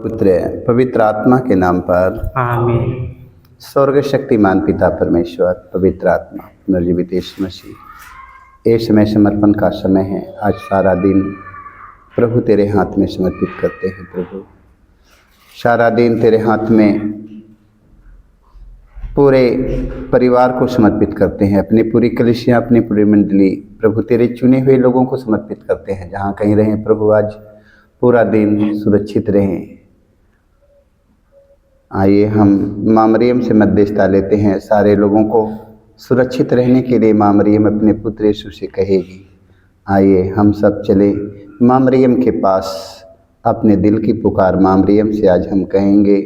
पुत्र पवित्र आत्मा के नाम पर आमीन। स्वर्ग शक्तिमान पिता परमेश्वर, पवित्र आत्मा, पुनर्जीवित यीशु मसीह, ये समय समर्पण का समय है। आज सारा दिन प्रभु तेरे हाथ में समर्पित करते हैं। प्रभु सारा दिन तेरे हाथ में पूरे परिवार को समर्पित करते हैं, अपनी पूरी कलीसिया, अपनी पूरी मंडली प्रभु तेरे चुने हुए लोगों को समर्पित करते हैं। जहाँ कहीं रहें प्रभु, आज पूरा दिन सुरक्षित रहें। आइए हम माँ मरियम से मध्यस्थता लेते हैं। सारे लोगों को सुरक्षित रहने के लिए माँ मरियम अपने पुत्र यीशु से कहेगी। आइए हम सब चले माँ मरियम के पास, अपने दिल की पुकार माँ मरियम से आज हम कहेंगे,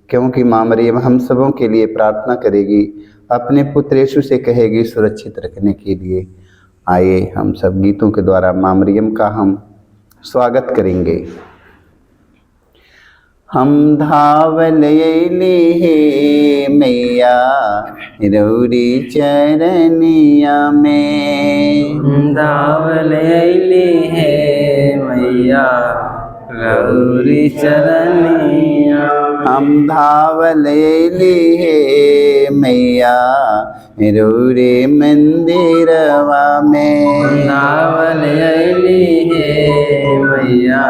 क्योंकि माँ मरियम हम सबों के लिए प्रार्थना करेगी, अपने पुत्र यीशु से कहेगी सुरक्षित रखने के लिए। आइए हम सब गीतों के द्वारा माँ मरियम का हम स्वागत करेंगे। हम धावल अइली हे मैया रौरी चरनिया में, धावल अइली हे मैया रौरी चरनिया। हम धावल अइली हे मैया रौरे मंदिरवा में, धावल अइली हे मैया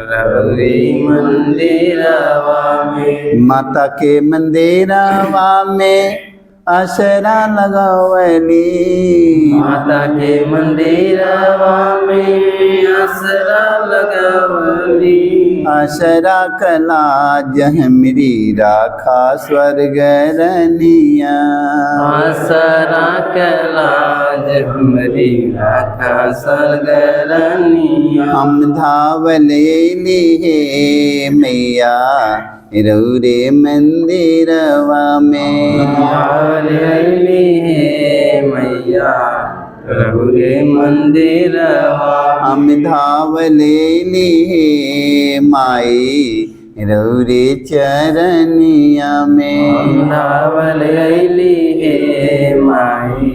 रौरी मंदिरवा में। माता के मंदिरवा में आसरा लगावली, माता के मंदिरवा में आसरा लगावली। आसरा कला जहमरी राखा स्वर्ग रनिया, आसरा कला जहमरी राखा स्वर्ग रनिया। हम धावल अइली हे मैया रौरे मंदिरवा में, धावल अइली हे मैया रौरे मंदिरवा। हम धावल अइली हे माई रौरे चरनिया में, धावल अइली हे माई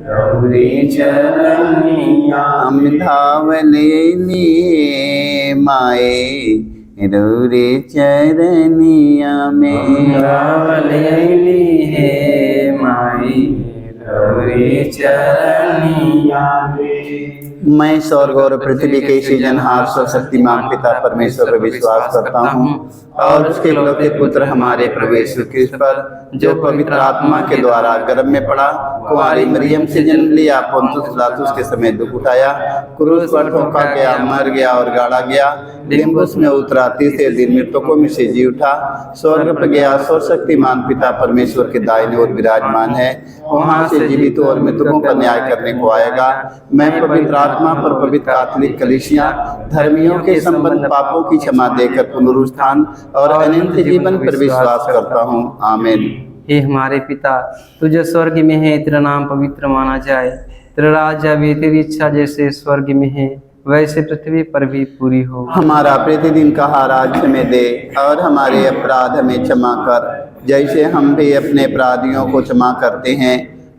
रौरे चरनिया। हम धावल अइली हे माई रौरे चरनिया में, धावल अइली हे माई रौरे चरनिया में। मैं स्वर्ग और पृथ्वी के सृजनहार सर्वशक्तिमान पिता परमेश्वर पर विश्वास करता हूँ और उसके इकलौते पुत्र हमारे प्रभु यीशु क्रिस्त पर, जो पवित्र आत्मा के द्वारा गर्भ में पड़ा, कुंवारी मरियम से जन्म लिया, पुन्तियुस पिलातुस के समय दुख उठाया, क्रूस पर ठोका गया, मर गया और गाड़ा गया, लिम्बुस में उतरा, तीसरे दिन मृतकों में से जी उठा, स्वर्ग पर गया, सर्वशक्तिमान पिता परमेश्वर के दाहिने ओर विराजमान है, वहाँ से जीवितों और मृतकों का न्याय करने को आएगा। मैं पवित्र आत्मा पर, पवित्र कैथोलिक कलीसिया, धर्मियों के संबंध, पापों की क्षमा देकर पुनरुत्थान और अनंत जीवन पर विश्वास करता हूँ। आमीन। हे हमारे पिता, तू जो स्वर्ग में है, तेरा नाम पवित्र माना जाए, तेरा राज्य आवे, तेरी इच्छा जैसे स्वर्ग में है वैसे पृथ्वी पर भी पूरी हो। हमारा प्रतिदिन का आहार आज हमें दे, और हमारे अपराध हमें क्षमा कर, जैसे हम भी अपने अपराधियों को क्षमा करते हैं,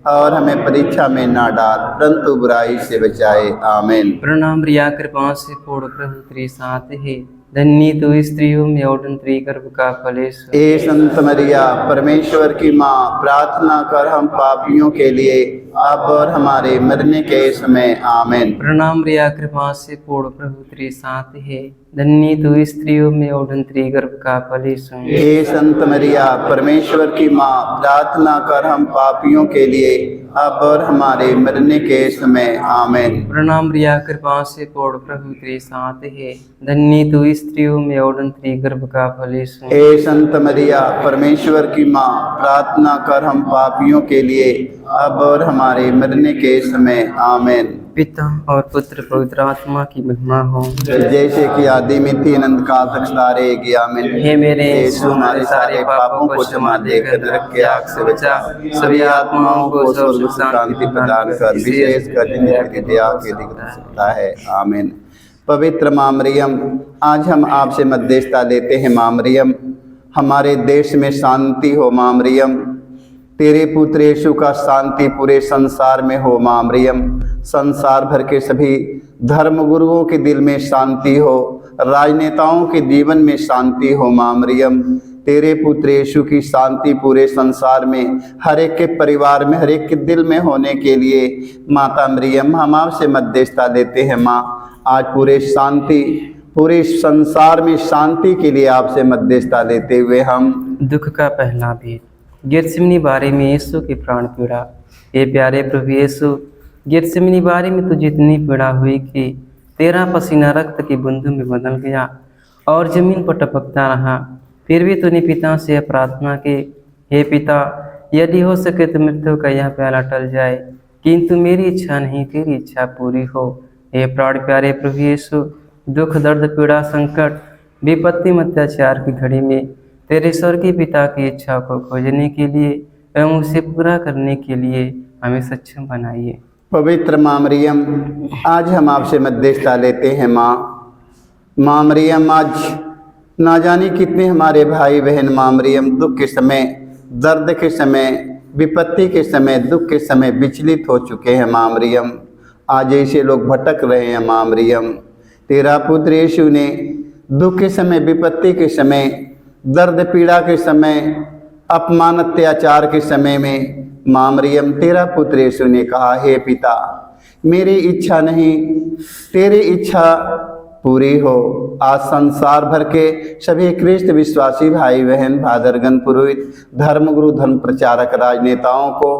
और हमें परीक्षा में ना डाल, परंतु बुराई से बचाए। आमीन। प्रणाम प्रिया, कृपा से पूर्ण प्रभु तेरे साथ है, धन्य तू स्त्रियों में और तेरे गर्भ का फल यीशु। ए संत मरिया परमेश्वर की माँ, प्रार्थना कर हम पापियों के लिए अब और हमारे मरने के समय। आमीन। प्रणाम प्रिया, कृपा से पूर्ण प्रभु तेरे साथ है, धन्य तू स्त्रियों में और तेरे गर्भ का फल यीशु। हे संत मरिया परमेश्वर की माँ, प्रार्थना कर हम पापियों के लिए अब और हमारे मरने के समय। आमीन। प्रणाम प्रिया, कृपा से पूर्ण प्रभु तेरे साथ है, धन्य तू स्त्रियों में और तेरे गर्भ का फल यीशु। हे संत मरिया परमेश्वर की माँ, प्रार्थना कर हम पापियों के लिए अब और हमारे मरने के समय। आमीन। पिता और पुत्र पवित्र आत्मा की महिमा हो, जैसे कि आदि में थी, अनंत काल तक सदा गया। आमीन। हे मेरे यीशु हमारे सारे पापों को क्षमा देकर नरक के आग से बचा, सभी आत्माओं को स्वर्ग शांति प्रदान कर, विशेष कर जिनकी दया के अधिक सकता है। आमीन। पवित्र माँ मरियम, आज हम आपसे मध्यस्थता लेते हैं। माँ मरियम, हमारे देश में शांति हो। माँ मरियम, तेरे पुत्र यीशु का शांति पूरे संसार में हो। माँ मरियम, संसार भर के सभी धर्म गुरुओं के दिल में शांति हो, राजनेताओं के जीवन में शांति हो माँ मरियम। तेरे पुत्र यीशु की शांति पूरे संसार में, हर एक के परिवार में, हर एक के दिल में होने के लिए माता मरियम हम आपसे मध्यस्थता देते हैं माँ। आज पूरे संसार में शांति के लिए आपसे मध्यस्थता लेते हुए हम दुख का पहला भेद। गेतसेमनी बारे में यीशु की प्राण पीड़ा। ये प्यारे प्रभु यीशु, गेतसेमनी बारे में तुझे इतनी पीड़ा हुई कि तेरा पसीना रक्त की बूंदों में बदल गया और जमीन पर टपकता रहा। फिर भी तूने पिता से प्रार्थना की, हे पिता, यदि हो सके तो मृत्यु का यह प्याला टल जाए, किंतु मेरी इच्छा नहीं तेरी इच्छा पूरी हो। हे प्राण प्यारे प्रभु यीशु, दुख, दर्द, पीड़ा, संकट, विपत्ति में अत्याचार की घड़ी में तेरे स्वर्गीय पिता की इच्छा को खोजने के लिए एवं उसे पूरा करने के लिए हमें सक्षम बनाइए। पवित्र माँ मरियम, आज हम आपसे मध्यस्थता लेते हैं माँ। माँ मरियम, आज ना जाने कितने हमारे भाई बहन माँ मरियम दुख के समय, दर्द के समय, विपत्ति के समय, दुख के समय विचलित हो चुके हैं माँ मरियम। आज ऐसे लोग भटक रहे हैं माँ मरियम। तेरा पुत्र यीशु ने दुख के समय, विपत्ति के समय, दर्द पीड़ा के समय, अपमान अत्याचार के समय में माँ मरियम, तेरा पुत्र यीशु ने कहा, हे पिता, मेरी इच्छा नहीं तेरी इच्छा पूरी हो। आज संसार भर के सभी ख्रिस्त विश्वासी भाई बहन, भादरगन, पुरोहित, धर्मगुरु, धर्म प्रचारक, राजनेताओं को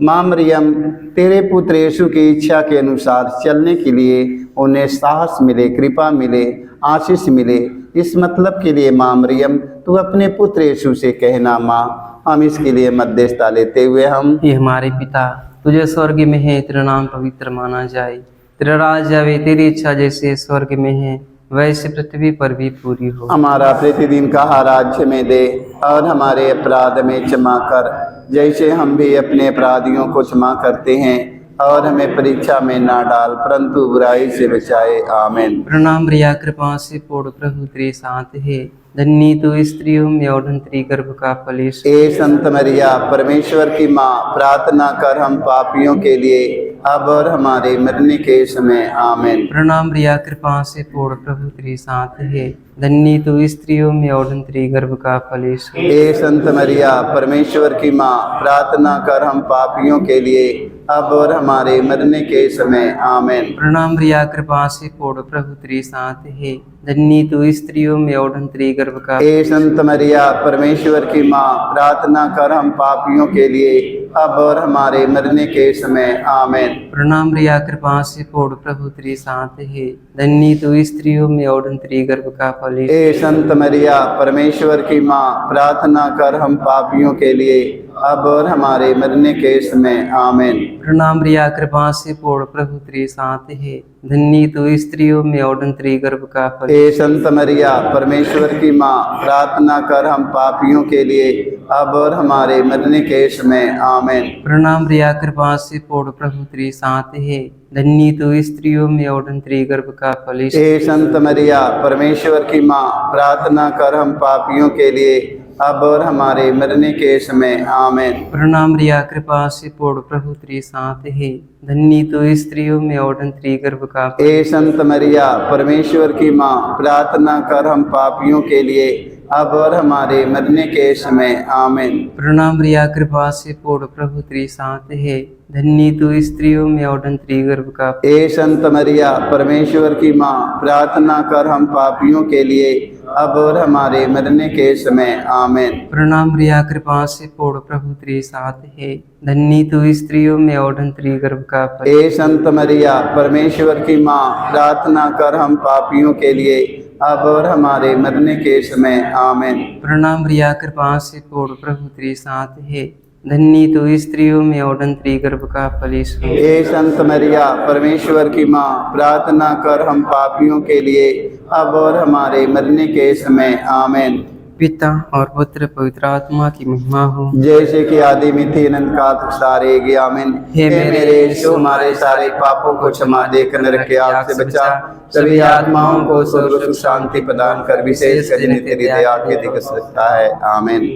माँ मरियम, तेरे पुत्र यीशु की इच्छा के अनुसार चलने के लिए उन्हें साहस मिले, कृपा मिले, आशीष मिले। इस मतलब के लिए माँ मरियम, तू अपने पुत्र यीशु से कहना माँ। हम इसके लिए मध्यस्थता लेते हुए हम हे हमारे पिता, तुझे स्वर्ग में है, तेरा नाम पवित्र माना जाए, तेरा राज आवे, तेरी इच्छा जैसे स्वर्ग में है वैसे पृथ्वी पर भी पूरी हो। हमारा प्रतिदिन का आहार आज हमें दे और हमारे अपराध में क्षमा कर, जैसे हम भी अपने अपराधियों को क्षमा करते हैं, और हमें परीक्षा में ना डाल परंतु बुराई से बचाए। आमीन। प्रणाम रिया, कृपा से पूर्ण प्रभु तेरे साथ है, धन्य तू स्त्रियों में और धन्य गर्भ का फल यीशु। ए संत मरिया, परमेश्वर की माँ, प्रार्थना कर हम पापियों के लिए अब और हमारे मरने के समय। आमीन। प्रणाम रिया, कृपा से पूर्ण प्रभु तेरे साथ है, धन्य तू स्त्रियों में और धन्य गर्भ का फल यीशु। ए संत मरिया, परमेश्वर की माँ, प्रार्थना कर हम पापियों के लिए अब और हमारे मरने के समय। आमीन। प्रणाम रिया, कृपा से पूर्ण प्रभु तेरे साथ है, धन्य तू स्त्रियों में और धन्य गर्भ का। ए संत मरिया, परमेश्वर की माँ, प्रार्थना कर हम पापियों के लिए अब और हमारे मरने के समय। आमीन। प्रणाम रिया, कृपा से पूर्ण प्रभु तेरे साथ है, धन्य तू स्त्रियों में और धन्य गर्भ का फल यीशु। ए संत मरिया, परमेश्वर की माँ, प्रार्थना कर हम पापियों के लिए अब और हमारे मरने के समय। आमीन। प्रणाम रिया, कृपा से पूर्ण प्रभु तेरे साथ है, धन्य तू स्त्रियों में और धन्य गर्भ का फल। ए संत मरिया, परमेश्वर की माँ, प्रार्थना कर हम पापियों के लिए अब और हमारे मरने के समय। आमीन। प्रणाम रिया, कृपा से पूर्ण प्रभु तेरे साथ है, धन्य तू स्त्रियों में और धन्य गर्भ का फल यीशु। ए संत मरिया, परमेश्वर की माँ, प्रार्थना कर हम पापियों के लिए अब और हमारे मरने के समय। आमीन। प्रणाम रिया, कृपा से पूर्ण प्रभु तेरे साथ है, धन्य तू स्त्रियों में और धन्य गर्भ का फल। ए संत मरिया, परमेश्वर की माँ, प्रार्थना कर हम पापियों के लिए अब और हमारे मरने के समय। आमीन। प्रणाम रिया, कृपा से पूर्ण प्रभु तेरे साथ है, धन्य तू स्त्रियों में और धन्य गर्भ का फल। ए संत मरिया, परमेश्वर की माँ, प्रार्थना कर हम पापियों के लिए अब और हमारे मरने के समय। आमीन। प्रणाम रिया, कृपा से पूर्ण प्रभु तेरे साथ है, धन्य तू स्त्रियों में और धन्य गर्भ का फल। ए संत मरिया, परमेश्वर की माँ, प्रार्थना कर हम पापियों के लिए अब और हमारे मरने के समय। आमीन। प्रणाम रिया, कृपा से पूर्ण प्रभु तेरे साथ है, धन्य तू स्त्रियों में और धन्य गर्भ का फल यीशु। ए संत मरिया, परमेश्वर की माँ, प्रार्थना कर हम पापियों के लिए अब और हमारे मरने के समय। आमीन। पिता और पुत्र पवित्र आत्मा की महिमा हो, जैसे कि आदि में थी, अनंत काल सारे गे। आमीन। हे मेरे यीशु, हमारे सारे पापों को क्षमा देकर नरक के आग से बचा, सभी आत्माओं को स्वर्ग सुख शांति प्रदान कर, विशेष कर जिन्हें तेरी दया की अधिक आवश्यकता है। आमीन।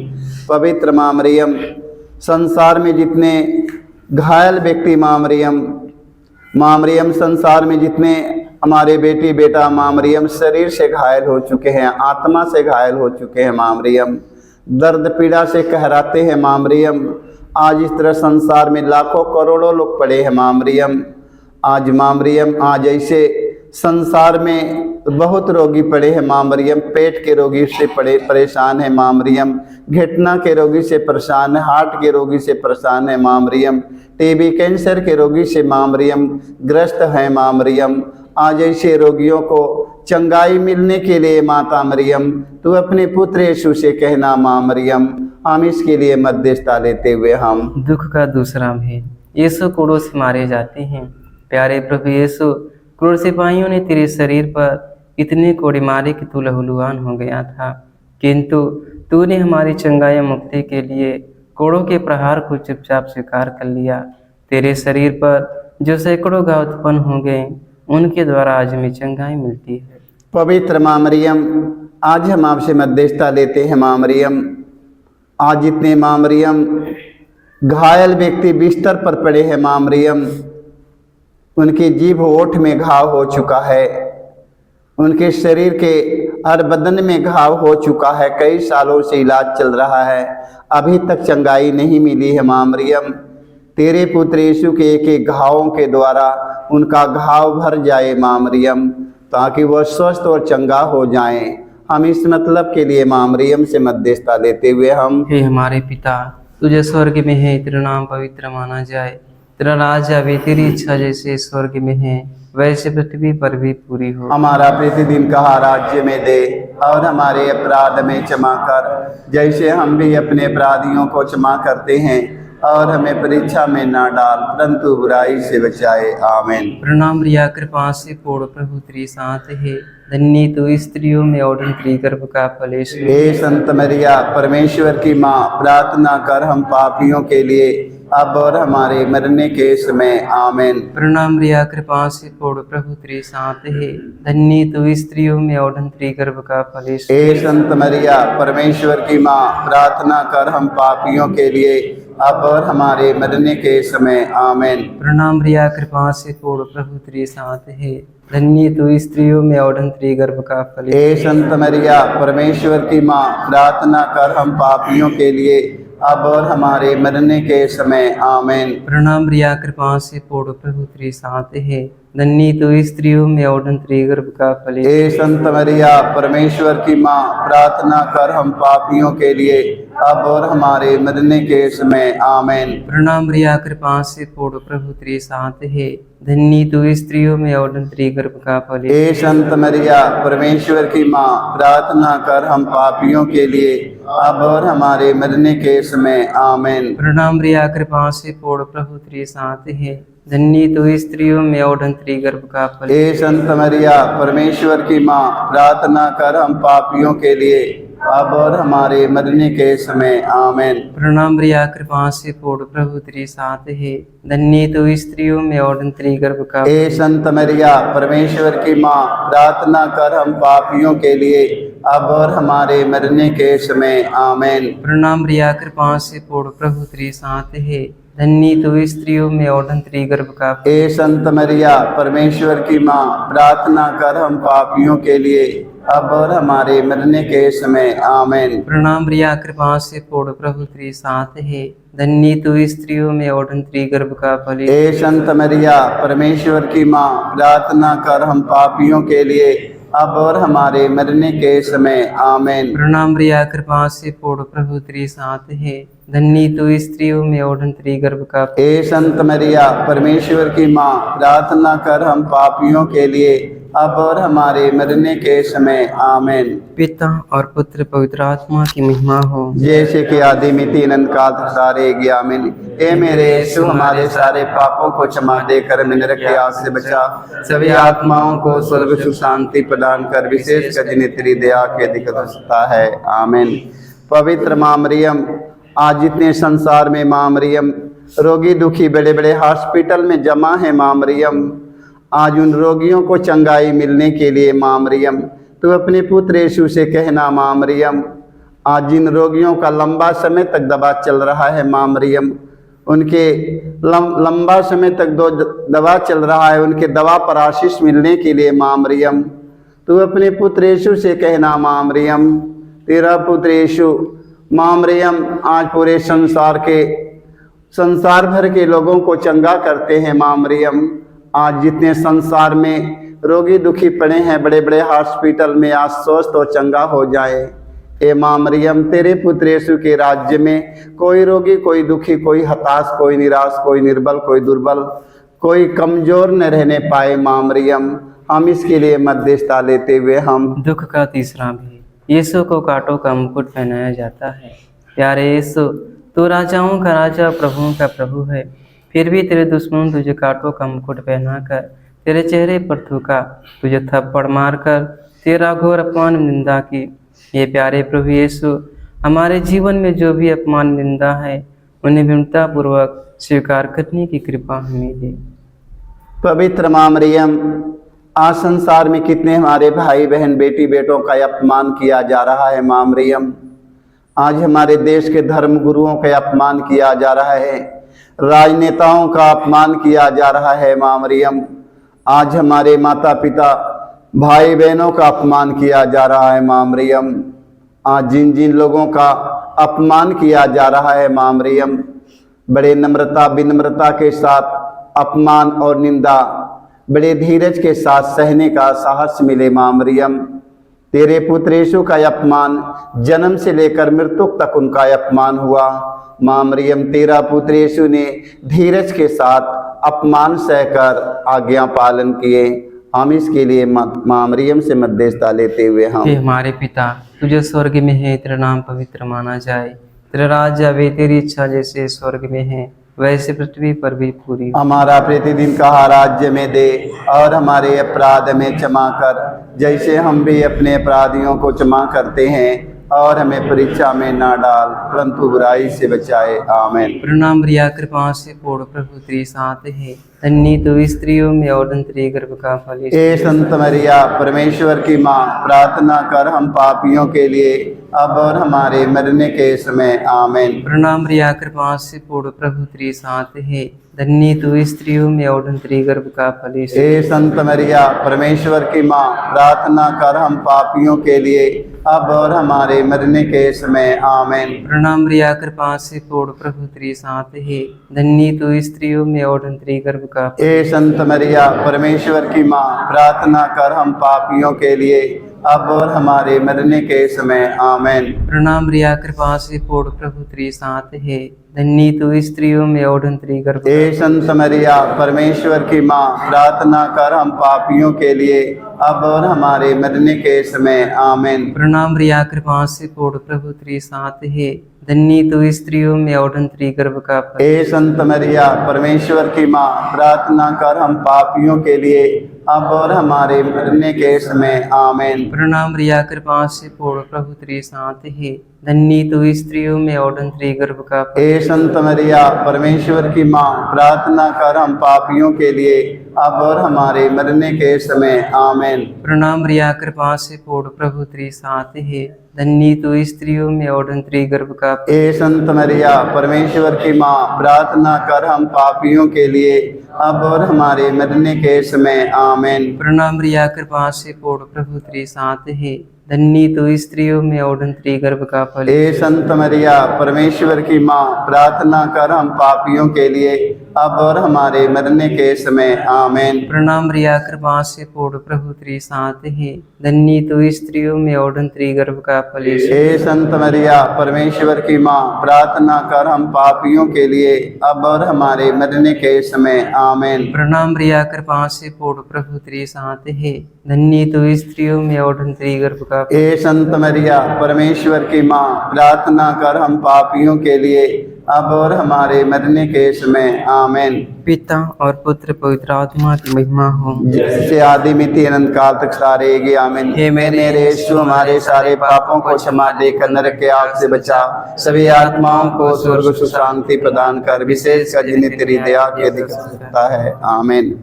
पवित्र माँ मरियम, संसार में जितने घायल व्यक्ति माँ मरियम, संसार में जितने हमारे बेटी बेटा माँ मरियम शरीर से घायल हो चुके हैं, आत्मा से घायल हो चुके हैं माँ मरियम, दर्द पीड़ा से कहराते हैं माँ मरियम। आज इस तरह संसार में लाखों करोड़ों लोग पड़े हैं माँ मरियम। आज माँ मरियम, आज ऐसे संसार में बहुत रोगी पड़े हैं माँ मरियम, पेट के रोगी से परेशान है माँ मरियम, घुटना के रोगी से परेशान है, हार्ट के रोगी से परेशान है माँ मरियम, टीबी कैंसर के रोगी से माँ मरियम ग्रस्त है माँ मरियम। आज ऐसे रोगियों को चंगाई मिलने के लिए माता मरियम तू अपने पुत्र यीशु से कहना माँ मरियम, हम इसके लिए मध्यस्थता लेते हुए हम दुख का दूसरा भेद। यीशु क्रूस से मारे जाते हैं। प्यारे प्रभु यीशु, क्रूर सिपाहियों ने तेरे शरीर पर इतने कोड़े मारे कि तू लहूलुहान हो गया था, किंतु तूने हमारी चंगाई मुक्ति के लिए कोड़ों के प्रहार को चुपचाप स्वीकार कर लिया। तेरे शरीर पर जो सैकड़ों घाव उत्पन्न हो गए, उनके द्वारा आज हमें चंगाई मिलती है। पवित्र माँ मरियम, आज हम आपसे मध्यस्थता लेते हैं माँ मरियम। आज जितने माँ मरियम घायल व्यक्ति बिस्तर पर पड़े हैं माँ मरियम, उनकी जीभ ओठ में घाव हो चुका है, उनके शरीर के हर बदन में घाव हो चुका है, कई सालों से इलाज चल रहा है, अभी तक चंगाई नहीं मिली है माँ मरियम। तेरे पुत्र यीशु के एक एक घावों के द्वारा उनका घाव भर जाए माँ मरियम, ताकि वह स्वस्थ और चंगा हो जाएं। हम इस मतलब के लिए माँ मरियम से मध्यस्थता लेते हुए हम हे हमारे पिता, तुझे स्वर्ग में है, तेरा नाम पवित्र माना जाए, तेरा राज आवे, तेरी इच्छा जैसे स्वर्ग में है वैसे पृथ्वी पर भी पूरी हो। हमारा प्रतिदिन का राज्य में दे, और हमारे अपराध में क्षमा कर, जैसे हम भी अपने अपराधियों को क्षमा करते हैं, और हमें परीक्षा में ना डाल, परंतु बुराई से बचाए। आमीन। प्रणाम रिया, कृपा से पूर्ण, प्रभु तेरे साथ है, धन्य तू स्त्रियों में और तेरी गर्भ का फल यीशु। हे संत मरिया, परमेश्वर की माँ, प्रार्थना कर हम पापियों के लिए, अब और हमारे मरने के समय। आमीन। प्रणाम रिया, कृपा से पूर्ण, प्रभु तेरे साथ है, धन्य तू स्त्रियों में और तेरी गर्भ का फल यीशु। हे संत मरिया, परमेश्वर की माँ, प्रार्थना कर हम पापियों के लिए, अब और हमारे मरने के समय। आमीन। प्रणाम रिया, कृपा से पूर्ण, प्रभु तेरे साथ है, धन्य तू स्त्रियों में और तेरी गर्भ का फल यीशु। हे संत मरिया, परमेश्वर की माँ, प्रार्थना कर हम पापियों के लिए, अब और हमारे मरने के समय। आमीन। प्रणाम रिया, कृपा से पूर्ण, प्रभु तेरे साथ है, धन्य तू स्त्रियों में और तेरी गर्भ का फल यीशु। हे संत मरिया, परमेश्वर की माँ, प्रार्थना कर हम पापियों के लिए, अब और हमारे मरने के समय। आमीन। प्रणाम रिया, कृपा से पूर्ण, प्रभु तेरे साथ है, धन्य तू स्त्रियों में और तेरी गर्भ का फल यीशु। हे संत मरिया, परमेश्वर की माँ, प्रार्थना कर हम पापियों के लिए, अब और हमारे मरने के समय। आमीन। प्रणाम रिया, कृपा से पूर्ण, प्रभु तेरे साथ है, धन्य तू स्त्रियों में और तेरी गर्भ का फल। हे संत मरिया, परमेश्वर की माँ, प्रार्थना कर हम पापियों के लिए, अब और हमारे मरने के समय। आमीन। प्रणाम रिया, कृपा से पूर्ण, प्रभु तेरे साथ है, धन्य तू स्त्रियों में और तेरी गर्भ का। हे संत मरिया, परमेश्वर की माँ, प्रार्थना कर हम पापियों के लिए, अब और हमारे मरने के समय। आमीन। प्रणाम रिया, कृपा से पूर्ण, प्रभु तेरे साथ है, धन्य तू स्त्रियों में और तेरी गर्भ का। हे संत मरिया, परमेश्वर की माँ, प्रार्थना कर हम पापियों के लिए, अब और हमारे मरने के समय। आमीन। प्रणाम रिया, कृपा से पूर्ण, प्रभु तेरे साथ है, धन्य तू स्त्रियों में और तेरी गर्भ का फल यीशु। हे संत मरिया, परमेश्वर की माँ, प्रार्थना कर हम पापियों के लिए, अब और हमारे मरने के समय। आमीन। प्रणाम रिया, कृपा से पूर्ण, प्रभु तेरे साथ है, धन्य तू स्त्रियों में और तेरी गर्भ का। हे संत मरिया, परमेश्वर की माँ, प्रार्थना कर हम पापियों के लिए, अब और हमारे मरने के समय। आमीन। पिता और पुत्र पवित्र आत्मा की महिमा हो, जैसे कि आदि मिति अनंत काल तक सारे आमीन। हे मेरे यीशु, हमारे सारे पापों को क्षमा देकर नरक की आग से बचा, सभी आत्माओं को स्वर्ग सुख शांति प्रदान कर, विशेष कर जिन्हें तेरी दया के अधिक आवश्यकता है। आमीन। पवित्र माँ मरियम, आज जितने संसार में माँ मरियम रोगी दुखी बड़े बड़े हॉस्पिटल में जमा है माँ मरियम, आज उन रोगियों को चंगाई मिलने के लिए माँ मरियम तू अपने पुत्र यीशु से कहना माँ मरियम, आज जिन रोगियों का लंबा समय तक दवा चल रहा है माँ मरियम, उनके लंबा समय तक दवा चल रहा है, उनके दवा पर आशीष मिलने के लिए माँ मरियम तू अपने पुत्र यीशु से कहना माँ मरियम तेरा पुत्र यीशु माँ मरियम आज पूरे संसार भर के लोगों को चंगा करते हैं। माँ मरियम आज जितने संसार में रोगी दुखी पड़े हैं बड़े बड़े हॉस्पिटल में, आज स्वस्थ और चंगा हो जाए। ए माँ मरियम तेरे पुत्र यीशु के राज्य में कोई रोगी, कोई दुखी, कोई हताश, कोई निराश, कोई निर्बल, कोई दुर्बल, कोई कमजोर न रहने पाए। माँ मरियम हम इसके लिए मध्यस्थता लेते हुए हम दुख का तीसरा भी यीशु को कांटों का मुकुट पहनाया जाता है। प्यारे यीशु तू राजाओं का राजा, प्रभुओं का प्रभु है, फिर भी तेरे दुश्मन तुझे कांटों का मुकुट पहनाकर तेरे चेहरे पर थूका, तुझे थप्पड़ मारकर तेरा घोर अपमान निंदा की। ये प्यारे प्रभु यीशु हमारे जीवन में जो भी अपमान निंदा है उन्हें विनम्रता पूर्वक स्वीकार करने की कृपा हमें दे। पवित्र माँ मरियम आज संसार में कितने हमारे भाई बहन बेटी बेटों का अपमान किया जा रहा है। माँ मरियम आज हमारे देश के धर्म गुरुओं का अपमान किया जा रहा है, राजनेताओं का अपमान किया जा रहा है। माँ मरियम आज हमारे माता पिता भाई बहनों का अपमान किया जा रहा है। माँ मरियम आज जिन जिन लोगों का अपमान किया जा रहा है माँ मरियम बड़े नम्रता विनम्रता के साथ अपमान और निंदा बड़े धीरज के साथ सहने का साहस मिले। माँ मरियम तेरे पुत्र यीशु का अपमान जन्म से लेकर मृत्यु तक उनका अपमान हुआ। माँ मरियम तेरा पुत्र यीशु ने धीरज के साथ अपमान सहकर आज्ञा पालन किए। हम इसके लिए माँ मरियम से मध्यस्थता लेते हुए हम हमारे पिता तुझे स्वर्ग में है, तेरा नाम पवित्र माना जाए, तेरा राज्य आवे, तेरी इच्छा जैसे स्वर्ग में है वैसे पृथ्वी पर भी पूरी। हमारा प्रतिदिन का राज्य में दे और हमारे अपराध में क्षमा कर जैसे हम भी अपने अपराधियों को क्षमा करते हैं, और हमें परीक्षा में ना डाल परंतु बुराई से बचाए। आमीन। प्रणाम मरिया कृपा से पूर्ण प्रभु तेरे साथ है, धन्य तू स्त्रियों में और तेरे गर्भ का फल। हे संत मरिया परमेश्वर की माँ प्रार्थना कर हम पापियों के लिए अब और हमारे मरने के समय। आमीन। प्रणाम मरिया कृपा से पूर्ण प्रभु तेरे साथ है, धन्य तू स्त्रियों में और तेरे गर्भ का फल। हे संत मरिया परमेश्वर की माँ प्रार्थना कर हम पापियों के लिए अब और हमारे मरने के समय। आमीन। प्रणाम मरिया कृपा से पूर्ण प्रभु तेरे साथ है, धन्य तू स्त्रियों में और तेरे गर्भ का। हे संत मरिया परमेश्वर की माँ प्रार्थना कर हम पापियों के लिए अब और हमारे मरने के समय। आमीन। प्रणाम मरिया कृपा से पूर्ण प्रभु तेरे साथ है, धन्य तू स्त्रियों में और तेरे गर्भ। हे संत मरिया परमेश्वर की माँ प्रार्थना कर हम पापियों के लिए अब और हमारे मरने के समय। आमीन। प्रणाम मरिया कृपा से पूर्ण प्रभु तेरे साथ है, धन्य तू स्त्रियों में और तेरे गर्भ का। हे संत मरिया परमेश्वर की माँ प्रार्थना कर हम पापियों के लिए अब और हमारे मरने के समय। आमीन। प्रणाम मरिया कृपा से पूर्ण प्रभु तेरे साथ है, धन्य तू स्त्रियों में और तेरे गर्भ का। हे संत मरिया परमेश्वर की माँ प्रार्थना कर हम पापियों के लिए अब और हमारे मरने के समय। आमीन। प्रणाम मरिया कृपा से पूर्ण प्रभु तेरे साथ है, धन्य तू स्त्रियों में और तेरे गर्भ का। हे संत मरिया परमेश्वर की माँ प्रार्थना कर हम पापियों के लिए अब और हमारे मरने के समय। आमीन। प्रणाम मरिया कृपा से पूर्ण प्रभु तेरे साथ है, धन्य तू स्त्रियों में और तेरे गर्भ का फल। हे संत मरिया परमेश्वर की माँ प्रार्थना कर हम पापियों के लिए अब और हमारे मरने के समय। आमीन। प्रणाम मरिया कृपा से पूर्ण प्रभु तेरे साथ है, धन्य तू स्त्रियों में और तेरे गर्भ का फल। हे संत मरिया परमेश्वर की माँ प्रार्थना कर हम पापियों के लिए अब और हमारे मरने के समय। आमीन। प्रणाम मरिया कृपा से पूर्ण प्रभु तेरे साथ है, धन्य तू स्त्रियों में और तेरे गर्भ का। हे संत मरिया परमेश्वर की माँ प्रार्थना कर हम पापियों के लिए अब और हमारे मरने के समय। आमीन। पिता और पुत्र पवित्र आत्मा की महिमा हो, जिससे आदि मिति अनंत काल तक सारेगी। आमीन। हे मेरे यीशु हमारे सारे पापों को क्षमा देकर नरक के आग से बचा, सभी आत्माओं को स्वर्ग सुख शांति प्रदान कर, विशेष कर जिन्हें तेरी दया की अधिकता है। आमीन।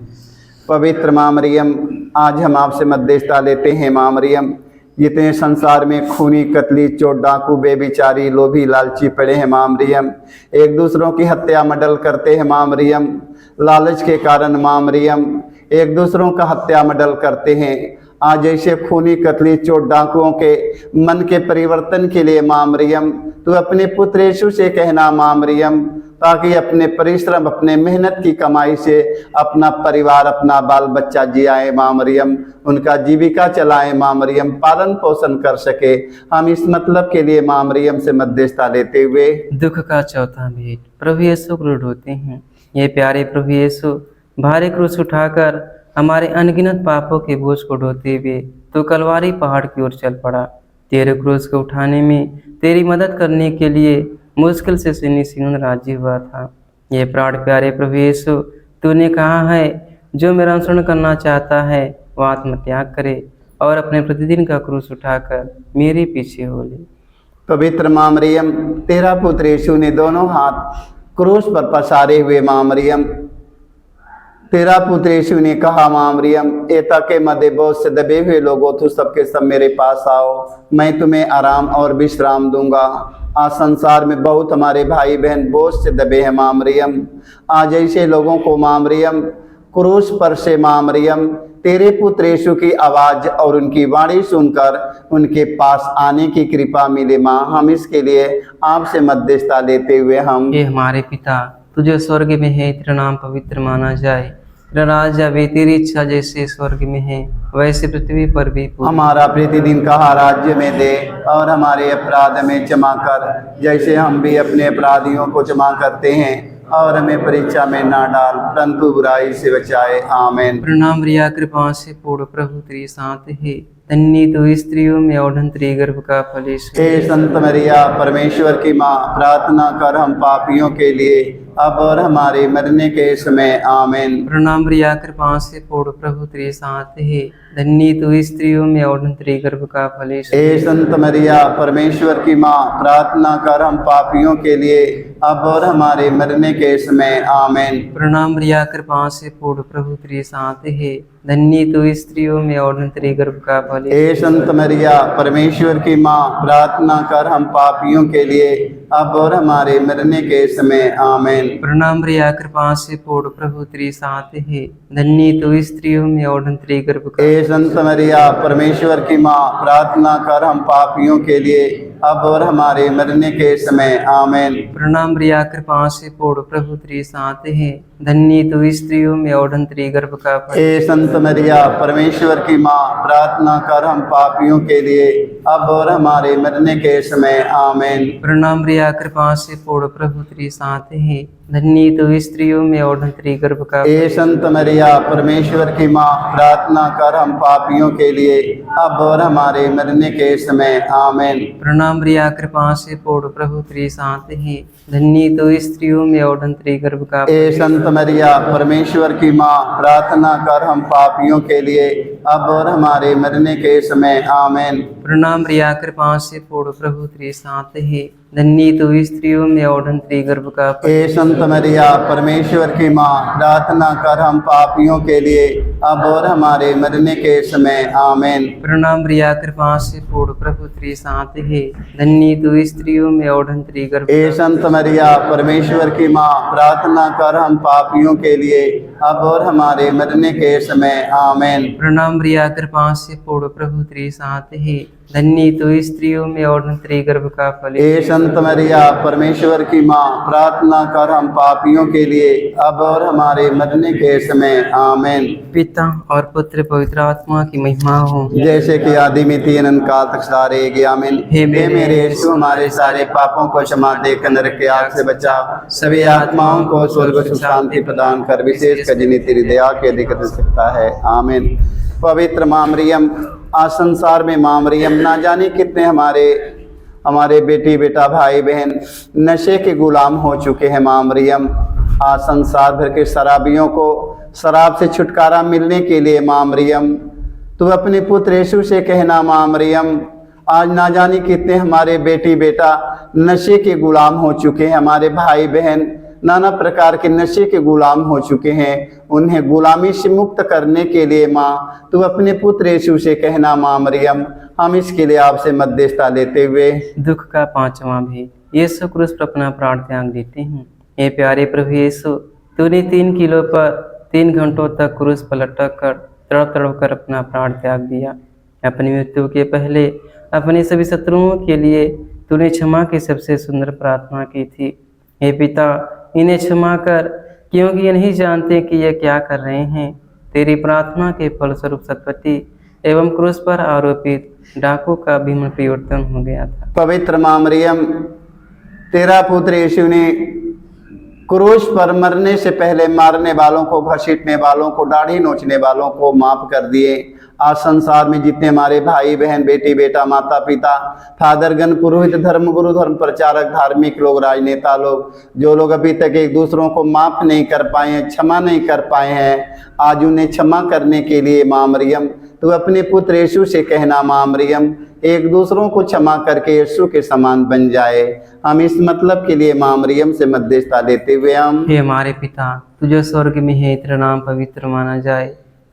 पवित्र माँ मरियम आज हम आपसे मध्यस्थता लेते हैं। माँ मरियम जितने संसार में खूनी, कतली, चोर, डाकू, बेविचारी, लोभी, लालची पड़े हैं माँ मरियम, एक दूसरों की हत्या मर्डर करते हैं माँ मरियम, लालच के कारण माँ मरियम एक दूसरों का हत्या मर्डर करते हैं। आज ऐसे खूनी, कतली, चोर, डाकुओं के मन के परिवर्तन के लिए माँ मरियम तू अपने पुत्र यीशु से कहना माँ मरियम, ताकि अपने परिश्रम, अपने मेहनत की कमाई से अपना परिवार, अपना बाल बच्चा जियाए माँ मरियम, उनका जीविका चलाएं माँ मरियम, पालन पोषण कर सके। हम इस मतलब के लिए माँ मरियम से मध्यस्थता लेते हुए दुख का चौथा भेद प्रभु यीशु क्रूर होते हैं। ये प्यारे प्रभु यीशु भारी क्रूस उठाकर हमारे अनगिनत पापों के बोझ को ढोते हुए तो कलवारी पहाड़ की ओर चल पड़ा। तेरे क्रूस को उठाने में तेरी मदद करने के लिए मुश्किल से सुनी सियोन राजी हुआ था। ये प्राण प्यारे प्रभु यीशु, तूने कहा है जो मेरा अनुसरण करना चाहता है वह आत्मत्याग करे और अपने प्रतिदिन का क्रूस उठाकर मेरे पीछे हो ले। पवित्र माँ मरियम, तेरा पुत्र यीशु ने दोनों हाथ क्रूस पर पसारे हुए माँ मरियम, तेरा पुत्र यीशु ने कहा माँ मरियम, एता के मध्य बोझ से दबे हुए लोगों तो सबके सब मेरे पास आओ, मैं तुम्हें आराम और विश्राम दूंगा। आज संसार में बहुत हमारे भाई बहन बोझ से दबे हैं माँ मरियम, आज ऐसे लोगों को माँ मरियम क्रूस पर से माँ मरियम तेरे पुत्र यीशु की आवाज़ और उनकी वाणी सुनकर उनके पास आने की कृपा मिले माँ। हम इसके लिए आपसे मध्यस्थता लेते हुए हम हे हमारे पिता, तुझे स्वर्ग में है, तेरा नाम पवित्र माना जाए, तेरा राज्य आवे, तेरी इच्छा जैसे स्वर्ग में है वैसे पृथ्वी पर भी पूरी। हमारा प्रतिदिन का राज्य में दे और हमारे अपराध में क्षमा कर जैसे हम भी अपने अपराधियों को क्षमा करते हैं, और हमें परीक्षा में ना डाल परंतु बुराई से बचाए। आमीन। प्रणाम रिया, कृपा से पूर्ण प्रभु तेरी साथ है, धन्य तो स्त्रियों में और तेरे गर्भ का फल यीशु। हे संत मरिया परमेश्वर की माँ, प्रार्थना कर हम पापियों के लिए अब और हमारे मरने के समय। आमीन। प्रणाम रिया, कृपा से पूर्ण प्रभु तेरे साथ है, धन्य तो स्त्रियों में और तेरे गर्भ का फल यीशु। हे संत मरिया परमेश्वर की माँ, प्रार्थना कर हम पापियों के लिए अब और हमारे मरने के समय। आमीन। प्रणाम रिया, कृपा से पूर्ण प्रभु तेरे साथ है, धन्य तो स्त्रियों में और तेरे गर्भ का फल यीशु। हे संत मरिया परमेश्वर की माँ, प्रार्थना कर हम पापियों के लिए अब और हमारे मरने के समय। आमीन। प्रणाम रिया, कृपा से पूर्ण प्रभु तेरे साथ है, धन्य तो स्त्रियों में और तेरे गर्भ का। हे संत मरिया परमेश्वर की माँ, प्रार्थना कर हम पापियों के लिए अब और हमारे मरने के समय। आमीन। प्रणाम रिया, कृपा से पूर्ण प्रभु तेरे साथ है, धन्य तो स्त्रियों में और तेरे गर्भ का फल। हे संत मरिया परमेश्वर की माँ, प्रार्थना कर हम पापियों के लिए अब और हमारे मरने के समय। आमीन। प्रणाम रिया, कृपा से पूर्ण प्रभु तेरे साथ है, धन्य तो स्त्रियों में और तेरे गर्भ का। हे संत मरिया परमेश्वर की माँ, प्रार्थना कर हम पापियों के लिए अब और हमारे मरने के समय। आमीन। प्रणाम रिया, कृपा से पूर्ण प्रभु तेरे साथ है, धन्य तो स्त्रियों में और तेरे गर्भ का। हे संत मरिया परमेश्वर की माँ, प्रार्थना कर हम पापियों के लिए अब और हमारे मरने के समय। आमीन। प्रणाम रिया, कृपा से पूर्ण प्रभु तेरे साथ है, धन्य तो स्त्रियों में और तेरे गर्भ का। हे संत मरिया परमेश्वर की माँ, प्रार्थना कर हम पापियों के लिए अब और हमारे मरने के समय। आमीन। प्रणाम रिया, कृपा से पूर्ण प्रभु तेरे साथ है, धन्य तो स्त्रियों में और तेरे गर्भ का। हे संत मरिया परमेश्वर की माँ, प्रार्थना कर हम पापियों के लिए अब और हमारे मरने के समय। आमीन। प्रणाम रिया, कृपा से पूर्ण प्रभु तेरे साथ है, धन्य तो स्त्रियों में और तेरे गर्भ का फल। हे संत मरिया परमेश्वर की माँ, प्रार्थना कर हम पापियों के लिए अब और हमारे मरने के समय। आमीन। पिता और पुत्र पवित्र आत्मा की महिमा हो, जैसे कि आदि में थी अनंत काल तक सदा रहेगी। आमीन। हे मेरे यीशु, हमारे सारे पापों को क्षमा देकर नरक के आग से बचाओ, सभी आत्माओं को स्वर्ग सुख शांति प्रदान कर, विशेष कर जिन्हें तेरी दया की अधिकतर सकता है। आमीन। पवित्र माँ मरियम, आज संसार में माँ मरियम ना जाने कितने हमारे बेटी बेटा भाई बहन नशे के गुलाम हो चुके हैं। माँ मरियम, आज संसार भर के शराबियों को शराब से छुटकारा मिलने के लिए माँ मरियम तू अपने पुत्र यीशु से कहना माँ मरियम, आज ना जाने कितने हमारे बेटी बेटा नशे के गुलाम हो चुके हैं, हमारे भाई बहन नाना प्रकार के नशे के गुलाम हो चुके हैं, उन्हें गुलामी से मुक्त करने के लिए माँ तू अपने पुत्र यीशु से कहना माँ मरियम, हम इसके लिए आपसे मध्यस्थता लेते हुए दुख का पांचवा भेद। यीशु क्रूस पर अपना प्राण त्याग देते हैं। हे प्यारे प्रभु यीशु, तूने 3 किलो पर 3 घंटों तक क्रूस पर लटक कर तड़प तड़प कर अपना प्राण त्याग दिया। अपनी मृत्यु के पहले अपने सभी शत्रुओं के लिए तूने क्षमा की सबसे सुंदर प्रार्थना की थी। हे पिता, इन्हें क्षमा कर, क्योंकि ये नहीं जानते कि ये क्या कर रहे हैं। तेरी प्रार्थना के फलस्वरूप सतपति एवं क्रूस पर आरोपित डाकू का भी मृत्युवर्तन हो गया था। पवित्र माँ मरियम, तेरा पुत्र यीशु ने क्रूस पर मरने से पहले मारने वालों को, घसीटने वालों को, दाढ़ी नोचने वालों को माफ कर दिए। आज संसार में जितने हमारे भाई बहन, बेटी बेटा, माता पिता, फादरगण, पुरोहित, धर्म गुरु, धर्म प्रचारक, धार्मिक लोग, राजनेता लोग, जो लोग अभी तक एक दूसरों को माफ नहीं कर पाए हैं, क्षमा नहीं कर पाए हैं, आज उन्हें क्षमा करने के लिए माँ मरियम तू अपने पुत्र यीशु से कहना माँ मरियम, एक दूसरों को क्षमा करके यीशु के समान बन जाए। हम इस मतलब के लिए माँ मरियम से मध्यस्थता लेते हुए हम हे हमारे पिता, तू जो स्वर्ग में है, तेरा नाम पवित्र माना जाए,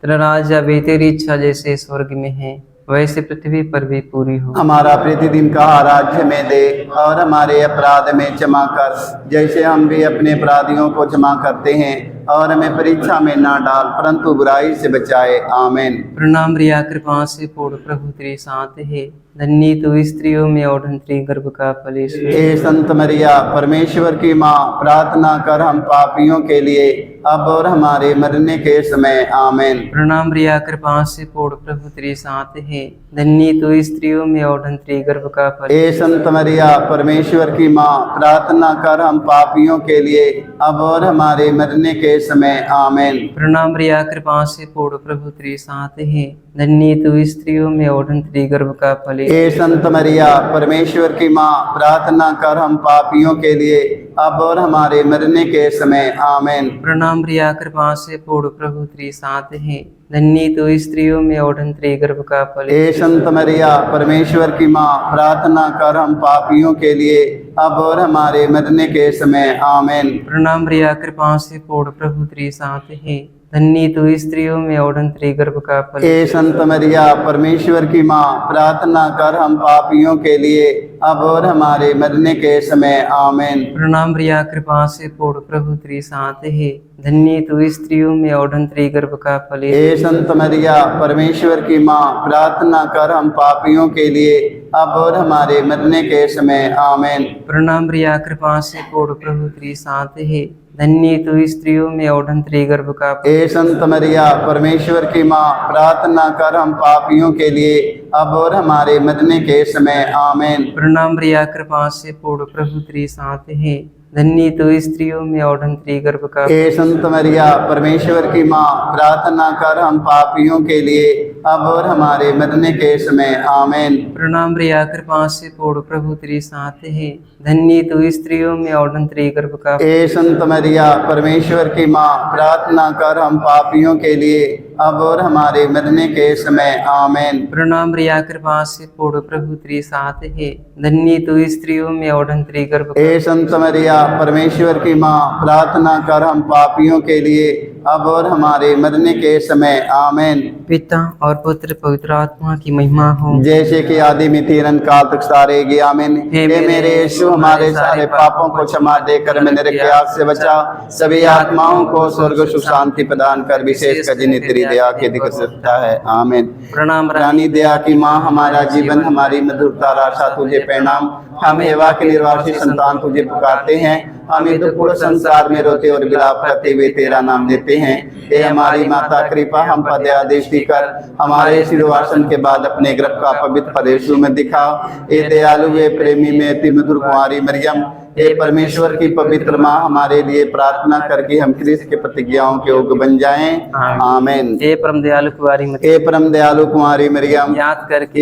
तेरा राज्य आवे, तेरी इच्छा जैसे स्वर्ग में है वैसे पृथ्वी पर भी पूरी हो। हमारा प्रतिदिन का आहार हमें दे, और हमारे अपराध में क्षमा कर, जैसे हम भी अपने अपराधियों को क्षमा करते हैं, और हमें परीक्षा में ना डाल, परंतु बुराई से बचाए। आमीन। प्रणाम रिया, कृपा से पूर्ण, प्रभु तेरे साथ है, धन्य तू स्त्रियों में और धन्य गर्भ का फल यीशु। हे संत मरिया, परमेश्वर की माँ, प्रार्थना कर हम पापियों के लिए, अब और हमारे मरने के समय। आमीन। प्रणाम रिया, कृपा से पूर्ण, प्रभु तेरे साथ है, धन्य तू स्त्रियों में और धन्य गर्भ का फल। हे संत मरिया, परमेश्वर की माँ, प्रार्थना कर हम पापियों के लिए, अब और हमारे मरने के समय। आमीन। प्रणाम रिया, कृपा से पूर्ण, प्रभु तेरे साथ है, धन्य तू स्त्रियों में और धन्य गर्भ का फल। हे संत मरिया, परमेश्वर की माँ, प्रार्थना कर हम पापियों के लिए, अब और हमारे मरने के समय। आमीन। प्रणाम रिया, कृपा से पूर्ण, प्रभु तेरे साथ है, धन्य तू स्त्रियों में और धन्य गर्भ का फल। हे संत मरिया, परमेश्वर की माँ, प्रार्थना कर हम पापियों के लिए, अब और हमारे मरने के समय। आमीन। प्रणाम रिया, कृपा से पूर्ण, प्रभु तेरे साथ है, धन्य तू स्त्रियों में और धन्य गर्भ का फल। हे संत मरिया, परमेश्वर की माँ, प्रार्थना कर हम पापियों के लिए, अब और हमारे मरने के समय। आमीन। प्रणाम रिया, कृपा से पूर्ण, प्रभु तेरे साथ है, धन्य तू स्त्रियों में और धन्य गर्भ का फल। हे संत मरिया, परमेश्वर की माँ, प्रार्थना कर हम पापियों के लिए, अब और हमारे मरने के समय। आमीन। प्रणाम रिया, कृपा से पूर्ण, प्रभु तेरे साथ है, धन्य तू स्त्रियों में और धन्य गर्भ का फल। हे संत मरिया, परमेश्वर की माँ, प्रार्थना कर हम पापियों के लिए, अब और हमारे मरने के समय। आमीन। प्रणाम रिया, कृपा से पूर्ण, प्रभु तेरे साथ है, धन्य तू स्त्रियों में और धन्य गर्भ का। हे संत मरिया, परमेश्वर की माँ, प्रार्थना कर हम पापियों के लिए, अब और हमारे मरने के समय। आमीन। प्रणाम रिया, कृपा से पूर्ण, प्रभु तेरे साथ है, धन्य तू स्त्रियों में और धन्य गर्भ का। हे संत मरिया, परमेश्वर की माँ, प्रार्थना कर हम पापियों के लिए, अब और हमारे मरने के समय। आमीन। प्रणाम रिया, कृपा से पूर्ण, प्रभु तेरे साथ है, धन्य तू स्त्रियों में और धन्य गर्भ का। हे संत मरिया, परमेश्वर की माँ, प्रार्थना कर हम पापियों के लिए, अब और हमारे मरने के समय। आमीन। पिता और पुत्र पवित्र आत्मा की महिमा हो, जैसे कि आदि में अनंत काल तक सारे गी। आमीन। हे मेरे यीशु, हमारे सारे पापों को क्षमा देकर हमें नरक की आग से बचा, सभी आत्माओं को स्वर्ग सुख शांति प्रदान कर, विशेष कर जिन्हें तेरी दया की अधिक आवश्यकता है। आमीन। प्रणाम रानी दया की माँ, हमारा जीवन, हमारी मधुरता आशा तुझे प्रणाम। हम एवा के निर्वासित संतान तुझे पुकारते हैं, हम दुखपूर्ण संसार में रोते और विलाप करते हुए तेरा नाम लेते हैं। हे हमारी माता, कृपा हम पर दया दृष्टि कर, हमारे सिरवासन के बाद अपने गर्भ का पवित्र फल यीशु में दिखाओ। हे दयालु, हे प्रेमी में अति मधुर कुंवारी मरियम, हे परमेश्वर की पवित्र माँ, हमारे लिए प्रार्थना करके हम क्रिस्त के प्रतिज्ञाओं के योग्य बन जाएं। आमीन। हे परम दयालु कुंवारी हे परम दयालु कुंवारी मरियम, याद करके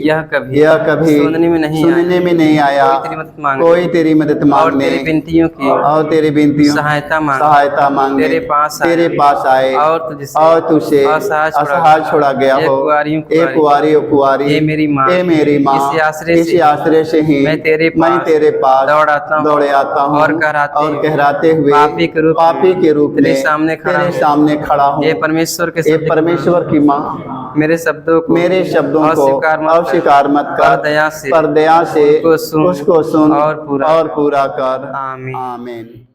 यह कभी सुनने में नहीं आया, कोई तेरी मदद मांगने तेरी विनतियों की और तेरी विनतियों सहायता मांगने तेरे पास आए और तुझसे असहाय छोड़ा गया हो। हे कुंवारी ओ कुंवारी, हे मेरी माँ, इसी आश्रय से ही मैं तेरे पास दौड़ आता हूँ और कहराते हुए पापी के रूप में तेरे सामने खड़ा हूँ। हे परमेश्वर की माँ मेरे शब्दों को अस्वीकार मत कर, पर दया से उसको सुन और पूरा कर। आमीन।